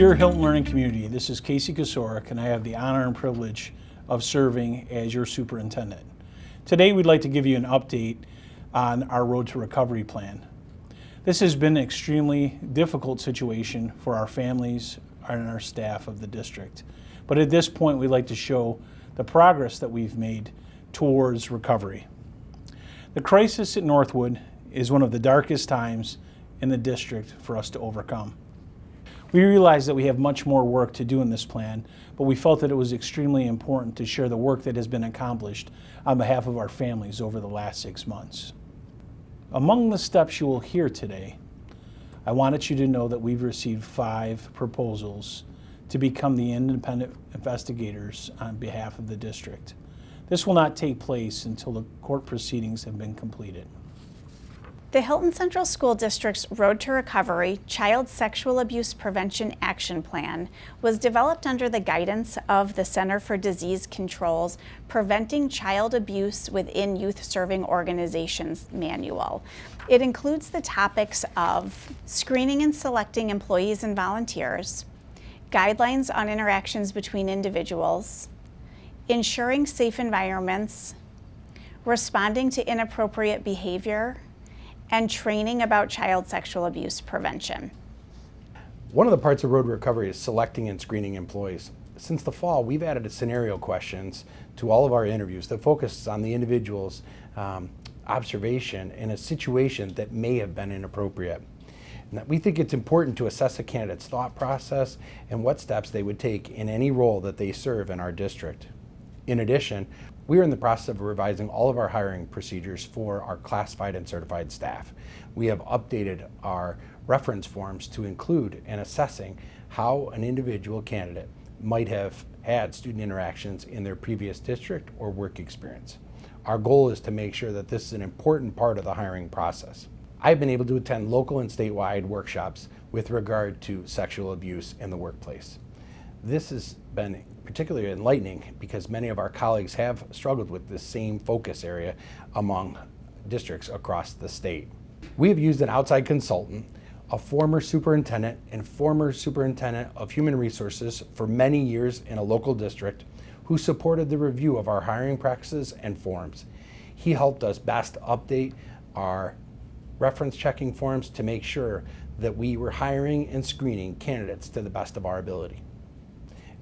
Dear Hilton Learning Community, this is Casey Kosorek, and I have the honor and privilege of serving as your superintendent. Today we'd like to give you an update on our Road to Recovery plan. This has been an extremely difficult situation for our families and our staff of the district. But at this point, we'd like to show the progress that we've made towards recovery. The crisis at Northwood is one of the darkest times in the district for us to overcome. We realize that we have much more work to do in this plan, but we felt that it was extremely important to share the work that has been accomplished on behalf of our families over the last 6 months. Among the steps you will hear today, I wanted you to know that we've received 5 proposals to become the independent investigators on behalf of the district. This will not take place until the court proceedings have been completed. The Hilton Central School District's Road to Recovery Child Sexual Abuse Prevention Action Plan was developed under the guidance of the Center for Disease Control's Preventing Child Abuse Within Youth Serving Organizations manual. It includes the topics of screening and selecting employees and volunteers, guidelines on interactions between individuals, ensuring safe environments, responding to inappropriate behavior, and training about child sexual abuse prevention. One of the parts of Road to Recovery is selecting and screening employees. Since the fall, we've added scenario questions to all of our interviews that focus on the individual's observation in a situation that may have been inappropriate. And we think it's important to assess a candidate's thought process and what steps they would take in any role that they serve in our district. In addition, we are in the process of revising all of our hiring procedures for our classified and certified staff. We have updated our reference forms to include in assessing how an individual candidate might have had student interactions in their previous district or work experience. Our goal is to make sure that this is an important part of the hiring process. I've been able to attend local and statewide workshops with regard to sexual abuse in the workplace. This has been particularly enlightening because many of our colleagues have struggled with this same focus area among districts across the state. We have used an outside consultant, a former superintendent and former superintendent of human resources for many years in a local district, who supported the review of our hiring practices and forms. He helped us best update our reference checking forms to make sure that we were hiring and screening candidates to the best of our ability.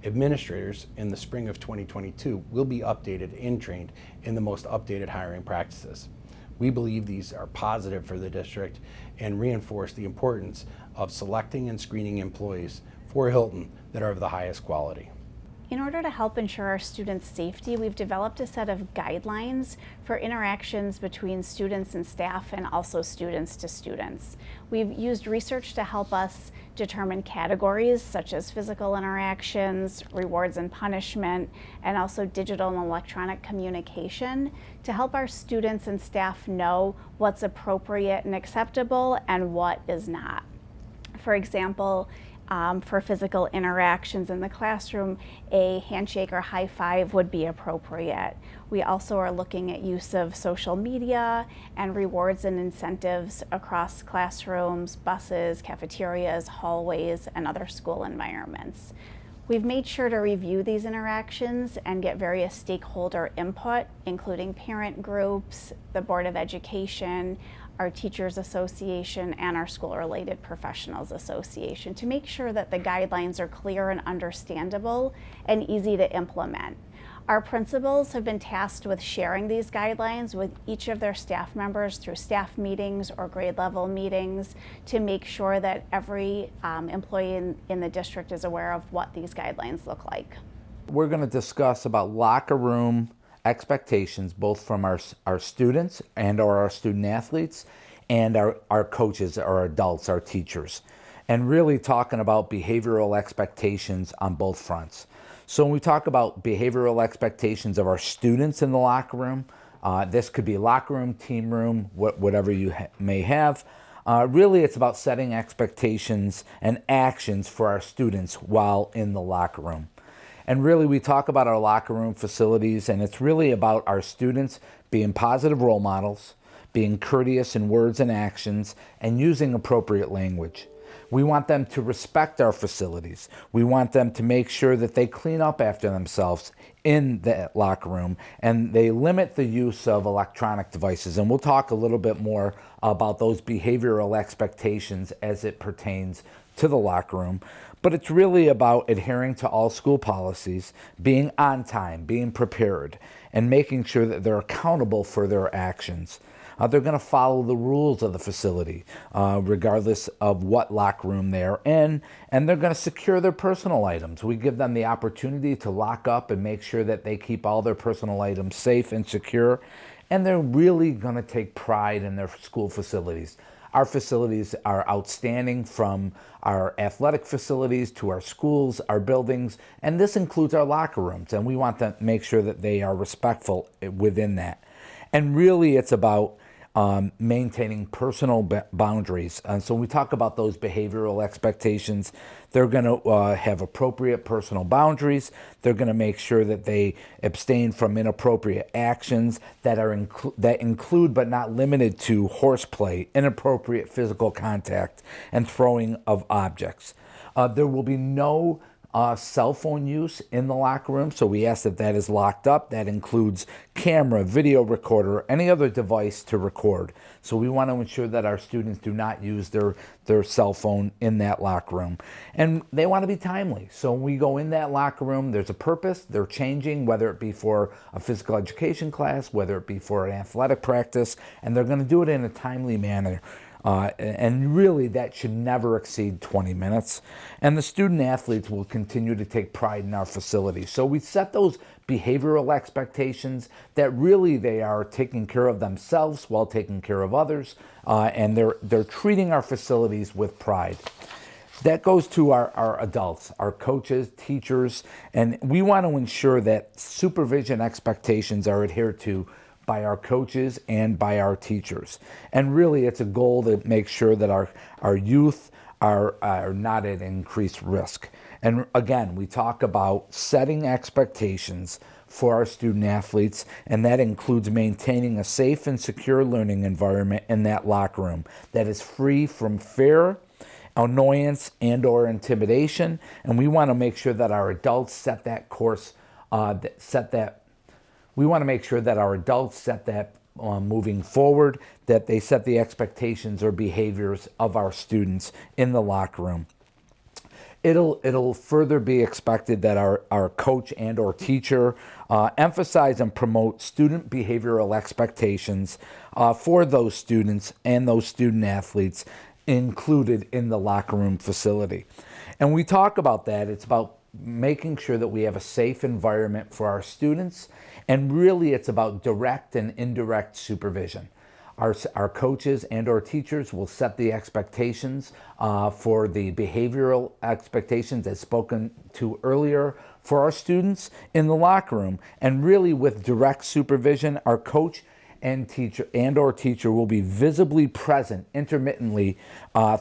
Administrators in the spring of 2022 will be updated and trained in the most updated hiring practices. We believe these are positive for the district and reinforce the importance of selecting and screening employees for Hilton that are of the highest quality. In order to help ensure our students' safety, we've developed a set of guidelines for interactions between students and staff and also students to students. We've used research to help us determine categories such as physical interactions, rewards and punishment, and also digital and electronic communication to help our students and staff know what's appropriate and acceptable and what is not. For example, for physical interactions in the classroom, a handshake or high five would be appropriate. We also are looking at use of social media and rewards and incentives across classrooms, buses, cafeterias, hallways, and other school environments. We've made sure to review these interactions and get various stakeholder input, including parent groups, the Board of Education, our Teachers Association, and our School-Related Professionals Association to make sure that the guidelines are clear and understandable and easy to implement. Our principals have been tasked with sharing these guidelines with each of their staff members through staff meetings or grade level meetings to make sure that every employee in the district is aware of what these guidelines look like. We're going to discuss about locker room expectations, both from our students and our student athletes and our coaches, our adults, our teachers, and really talking about behavioral expectations on both fronts. So when we talk about behavioral expectations of our students in the locker room, this could be locker room, team room, whatever you may have. Really, it's about setting expectations and actions for our students while in the locker room. And really, we talk about our locker room facilities, and it's really about our students being positive role models, being courteous in words and actions, and using appropriate language. We want them to respect our facilities. We want them to make sure that they clean up after themselves in that locker room, and they limit the use of electronic devices. And we'll talk a little bit more about those behavioral expectations as it pertains to the locker room. But it's really about adhering to all school policies, being on time, being prepared, and making sure that they're accountable for their actions. They're going to follow the rules of the facility, regardless of what locker room they're in, and they're going to secure their personal items. We give them the opportunity to lock up and make sure that they keep all their personal items safe and secure, and they're really going to take pride in their school facilities. Our facilities are outstanding, from our athletic facilities to our schools, our buildings, and this includes our locker rooms, and we want to make sure that they are respectful within that. And really, it's about maintaining personal boundaries. And so when we talk about those behavioral expectations, they're going to have appropriate personal boundaries. They're going to make sure that they abstain from inappropriate actions that include but not limited to horseplay, inappropriate physical contact, and throwing of objects. There will be no cell phone use in the locker room, so we ask that that is locked up. That includes camera, video recorder, any other device to record. So we want to ensure that our students do not use their cell phone in that locker room. And they want to be timely. So when we go in that locker room, there's a purpose. They're changing, whether it be for a physical education class, whether it be for an athletic practice, and they're going to do it in a timely manner. And really, that should never exceed 20 minutes. And the student athletes will continue to take pride in our facilities. So we set those behavioral expectations that really they are taking care of themselves while taking care of others, and they're treating our facilities with pride. That goes to our adults, our coaches, teachers, and we want to ensure that supervision expectations are adhered to by our coaches and by our teachers. And really, it's a goal to make sure that our youth are not at increased risk. And again, we talk about setting expectations for our student athletes, and that includes maintaining a safe and secure learning environment in that locker room that is free from fear, annoyance, and/or intimidation. And we want to make sure that our adults set that course, we want to make sure that our adults set that moving forward, that they set the expectations or behaviors of our students in the locker room. It'll further be expected that our coach and or teacher emphasize and promote student behavioral expectations for those students and those student athletes included in the locker room facility. And we talk about that. It's about making sure that we have a safe environment for our students, and really it's about direct and indirect supervision. Our coaches and our teachers will set the expectations for the behavioral expectations as spoken to earlier for our students in the locker room, and really with direct supervision, our coach and teacher will be visibly present intermittently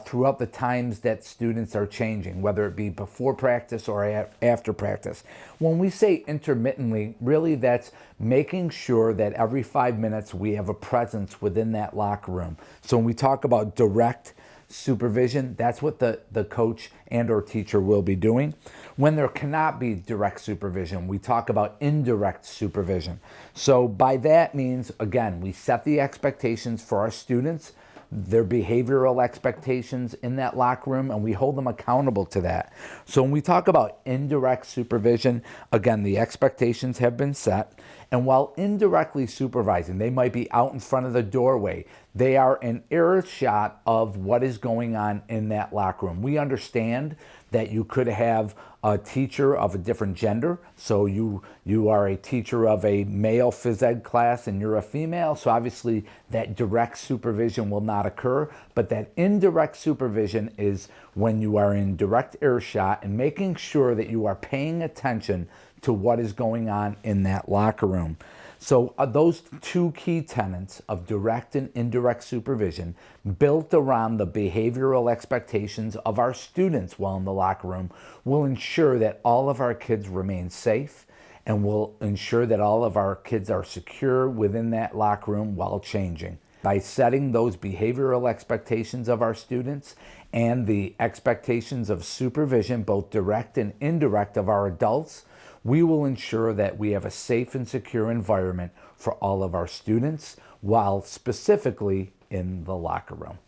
throughout the times that students are changing, whether it be before practice or after practice. When we say intermittently, really that's making sure that every 5 minutes we have a presence within that locker room. So when we talk about direct supervision, that's what the coach and or teacher will be doing. When there cannot be direct supervision, we talk about indirect supervision. So by that means, again, we set the expectations for our students, their behavioral expectations in that locker room, and we hold them accountable to that. So when we talk about indirect supervision, again, the expectations have been set. And while indirectly supervising, they might be out in front of the doorway. They are an earshot of what is going on in that locker room. We understand that you could have a teacher of a different gender. So you are a teacher of a male phys ed class and you're a female. So obviously that direct supervision will not occur. But that indirect supervision is when you are in direct earshot and making sure that you are paying attention to what is going on in that locker room. So those two key tenets of direct and indirect supervision, built around the behavioral expectations of our students while in the locker room, will ensure that all of our kids remain safe and will ensure that all of our kids are secure within that locker room while changing. by setting those behavioral expectations of our students and the expectations of supervision, both direct and indirect, of our adults, we will ensure that we have a safe and secure environment for all of our students, while specifically in the locker room.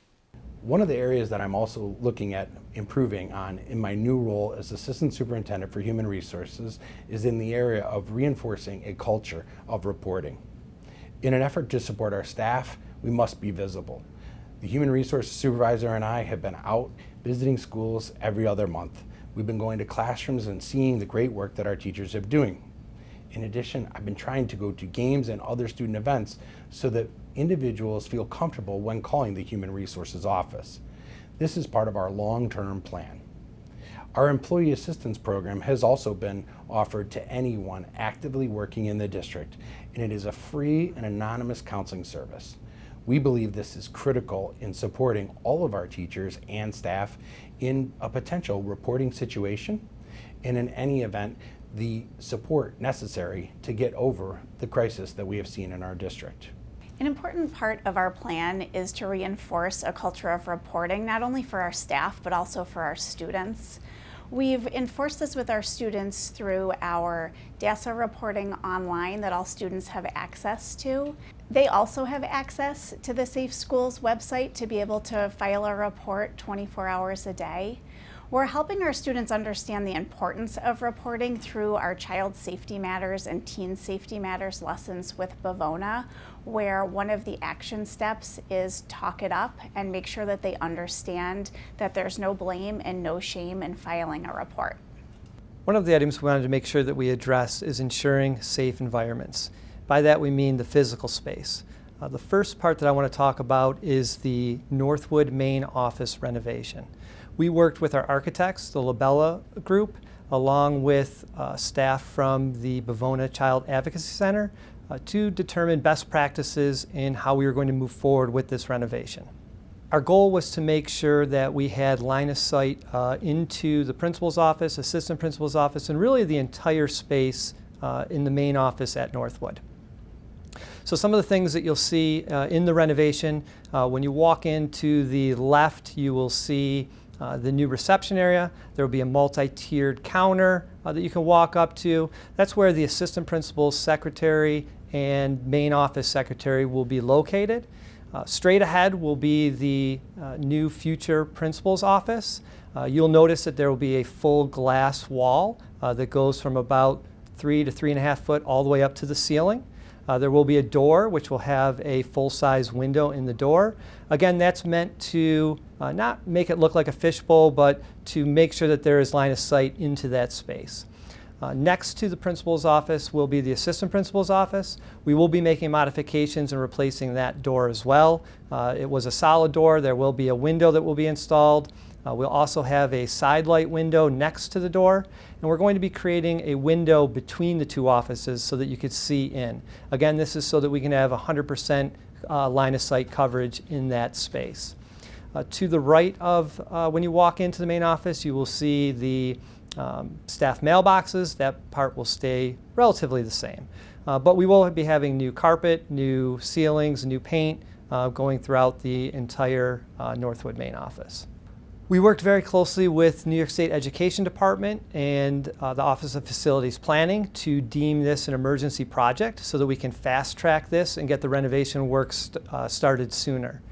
One of the areas that I'm also looking at improving on in my new role as Assistant Superintendent for Human Resources is in the area of reinforcing a culture of reporting. In an effort to support our staff, we must be visible. The Human Resources Supervisor and I have been out visiting schools every other month. We've been going to classrooms and seeing the great work that our teachers are doing. In addition, I've been trying to go to games and other student events so that individuals feel comfortable when calling the Human Resources office. This is part of our long-term plan. Our Employee Assistance Program has also been offered to anyone actively working in the district, and it is a free and anonymous counseling service. We believe this is critical in supporting all of our teachers and staff in a potential reporting situation, and in any event, the support necessary to get over the crisis that we have seen in our district. An important part of our plan is to reinforce a culture of reporting, not only for our staff, but also for our students. We've enforced this with our students through our DASA reporting online that all students have access to. They also have access to the Safe Schools website to be able to file a report 24 hours a day. We're helping our students understand the importance of reporting through our Child Safety Matters and Teen Safety Matters lessons with Bavona, where one of the action steps is talk it up and make sure that they understand that there's no blame and no shame in filing a report. One of the items we wanted to make sure that we address is ensuring safe environments. By that we mean the physical space. The first part that I want to talk about is the Northwood main office renovation. We worked with our architects, the Labella group, along with staff from the Bavona Child Advocacy Center to determine best practices in how we were going to move forward with this renovation. Our goal was to make sure that we had line of sight into the principal's office, assistant principal's office, and really the entire space in the main office at Northwood. So some of the things that you'll see in the renovation, when you walk into the left, you will see the new reception area. There will be a multi-tiered counter that you can walk up to. That's where the assistant principal, secretary, and main office secretary will be located. Straight ahead will be the new future principal's office. You'll notice that there will be a full glass wall that goes from about 3 to 3.5 foot all the way up to the ceiling. There will be a door which will have a full-size window in the door. Again, that's meant to not make it look like a fishbowl, but to make sure that there is line of sight into that space. Next to the principal's office will be the assistant principal's office. We will be making modifications and replacing that door as well. It was a solid door. There will be a window that will be installed. We'll also have a side light window next to the door, and we're going to be creating a window between the two offices so that you could see in. Again, this is so that we can have 100% line of sight coverage in that space. To the right of when you walk into the main office, you will see the staff mailboxes. That part will stay relatively the same. But we will be having new carpet, new ceilings, new paint going throughout the entire Northwood main office. We worked very closely with New York State Education Department and the Office of Facilities Planning to deem this an emergency project so that we can fast track this and get the renovation work started sooner.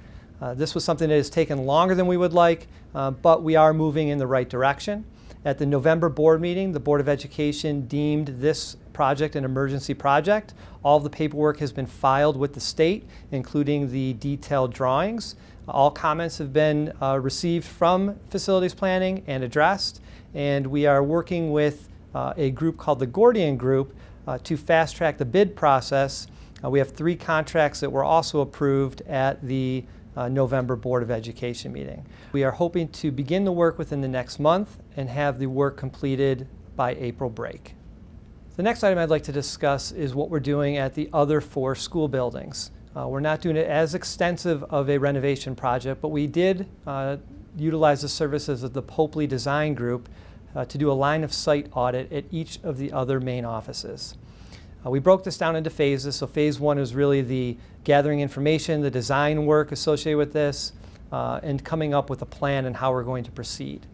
This was something that has taken longer than we would like, but we are moving in the right direction. At the November board meeting, the Board of Education deemed this project an emergency project. All of the paperwork has been filed with the state, including the detailed drawings. All comments have been received from facilities planning and addressed, and we are working with a group called the Gordian Group to fast track the bid process. We have 3 contracts that were also approved at the November Board of Education meeting. We are hoping to begin the work within the next month and have the work completed by April break. The next item I'd like to discuss is what we're doing at the other 4 school buildings. We're not doing it as extensive of a renovation project, but we did utilize the services of the Popley Design Group to do a line of sight audit at each of the other main offices. We broke this down into phases. So phase 1 is really the gathering information, the design work associated with this, and coming up with a plan and how we're going to proceed.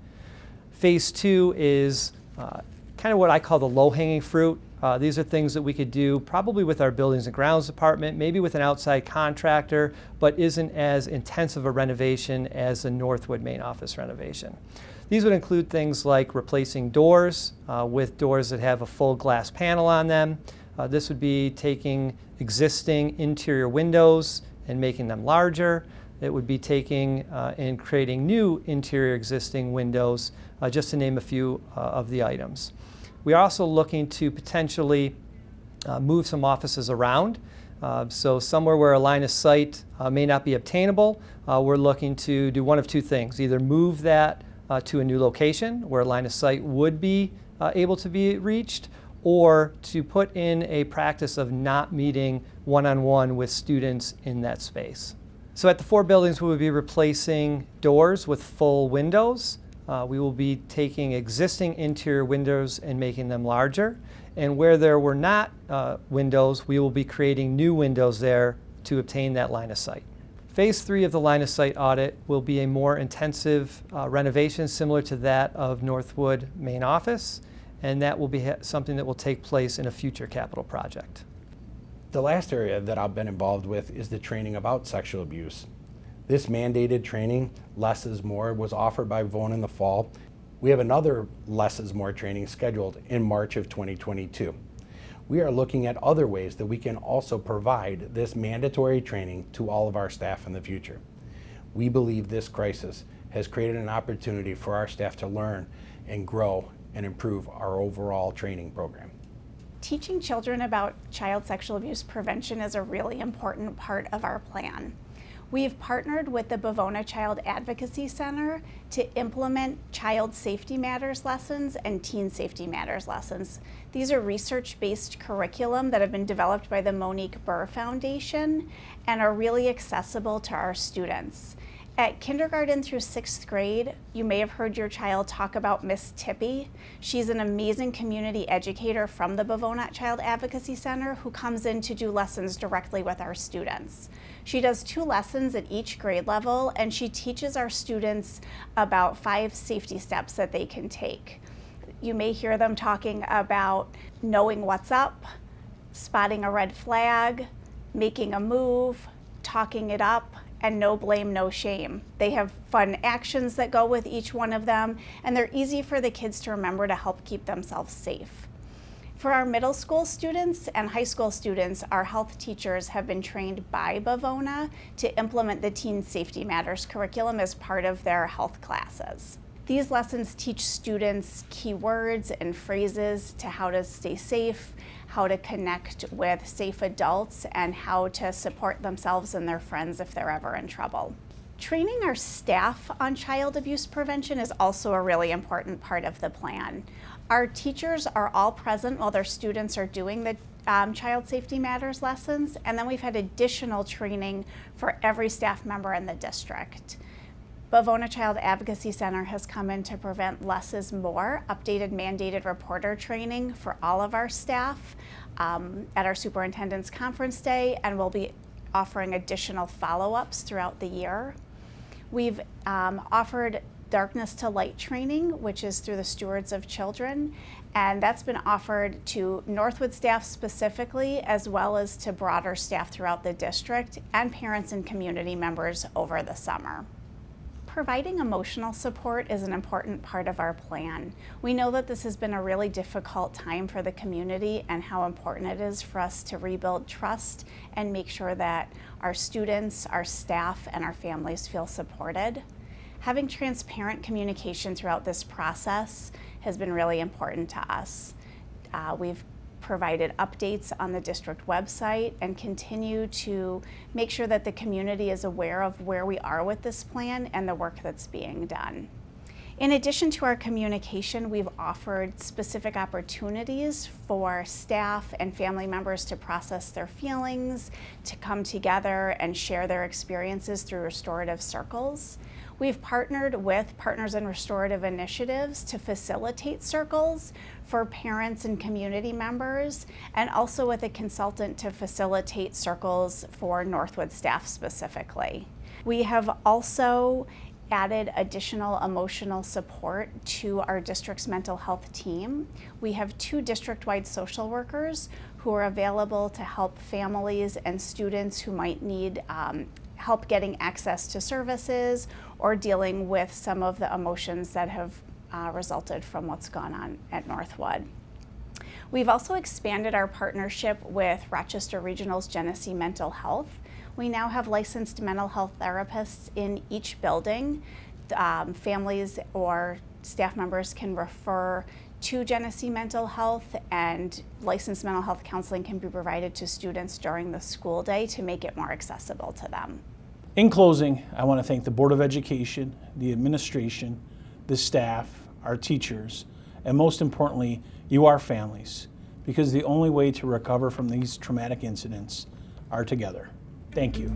Phase 2 is kind of what I call the low-hanging fruit. These are things that we could do probably with our Buildings and Grounds department, maybe with an outside contractor, but isn't as intensive a renovation as the Northwood main office renovation. These would include things like replacing doors with doors that have a full glass panel on them. This would be taking existing interior windows and making them larger. It would be taking and creating new interior existing windows, just to name a few of the items. We are also looking to potentially move some offices around. So somewhere where a line of sight may not be obtainable, we're looking to do one of two things. Either move that to a new location where a line of sight would be able to be reached, or to put in a practice of not meeting one-on-one with students in that space. So at the 4 buildings, we will be replacing doors with full windows. We will be taking existing interior windows and making them larger. And where there were not windows, we will be creating new windows there to obtain that line of sight. Phase 3 of the line of sight audit will be a more intensive renovation similar to that of Northwood main office, and that will be something that will take place in a future capital project. The last area that I've been involved with is the training about sexual abuse. This mandated training, Less is More, was offered by Vaughn in the fall. We have another Less is More training scheduled in March of 2022. We are looking at other ways that we can also provide this mandatory training to all of our staff in the future. We believe this crisis has created an opportunity for our staff to learn and grow and improve our overall training program. Teaching children about child sexual abuse prevention is a really important part of our plan. We've partnered with the Bavona Child Advocacy Center to implement Child Safety Matters lessons and Teen Safety Matters lessons. These are research-based curriculum that have been developed by the Monique Burr Foundation and are really accessible to our students. At kindergarten through 6th grade, you may have heard your child talk about Miss Tippy. She's an amazing community educator from the Bavona Child Advocacy Center who comes in to do lessons directly with our students. She does 2 lessons at each grade level, and she teaches our students about 5 safety steps that they can take. You may hear them talking about knowing what's up, spotting a red flag, making a move, talking it up, and no blame, no shame. They have fun actions that go with each one of them, and they're easy for the kids to remember to help keep themselves safe. For our middle school students and high school students, our health teachers have been trained by Bavona to implement the Teen Safety Matters curriculum as part of their health classes. These lessons teach students keywords and phrases to how to stay safe, how to connect with safe adults, and how to support themselves and their friends if they're ever in trouble. Training our staff on child abuse prevention is also a really important part of the plan. Our teachers are all present while their students are doing the Child Safety Matters lessons, and then we've had additional training for every staff member in the district. Bavona Child Advocacy Center has come in to prevent Less is More, updated mandated reporter training for all of our staff at our superintendent's conference day, and we'll be offering additional follow-ups throughout the year. We've offered Darkness to Light training, which is through the Stewards of Children, and that's been offered to Northwood staff specifically, as well as to broader staff throughout the district and parents and community members over the summer. Providing emotional support is an important part of our plan. We know that this has been a really difficult time for the community and how important it is for us to rebuild trust and make sure that our students, our staff, and our families feel supported. Having transparent communication throughout this process has been really important to us. We've provided updates on the district website and continue to make sure that the community is aware of where we are with this plan and the work that's being done. In addition to our communication, we've offered specific opportunities for staff and family members to process their feelings, to come together and share their experiences through restorative circles. We've partnered with Partners in Restorative Initiatives to facilitate circles for parents and community members, and also with a consultant to facilitate circles for Northwood staff specifically. We have also added additional emotional support to our district's mental health team. We have 2 district-wide social workers who are available to help families and students who might need help getting access to services or dealing with some of the emotions that have resulted from what's gone on at Northwood. We've also expanded our partnership with Rochester Regional's Genesee Mental Health. We now have licensed mental health therapists in each building. Families or staff members can refer to Genesee Mental Health, and licensed mental health counseling can be provided to students during the school day to make it more accessible to them. In closing, I want to thank the Board of Education, the administration, the staff, our teachers, and most importantly, you, our families, because the only way to recover from these traumatic incidents are together. Thank you.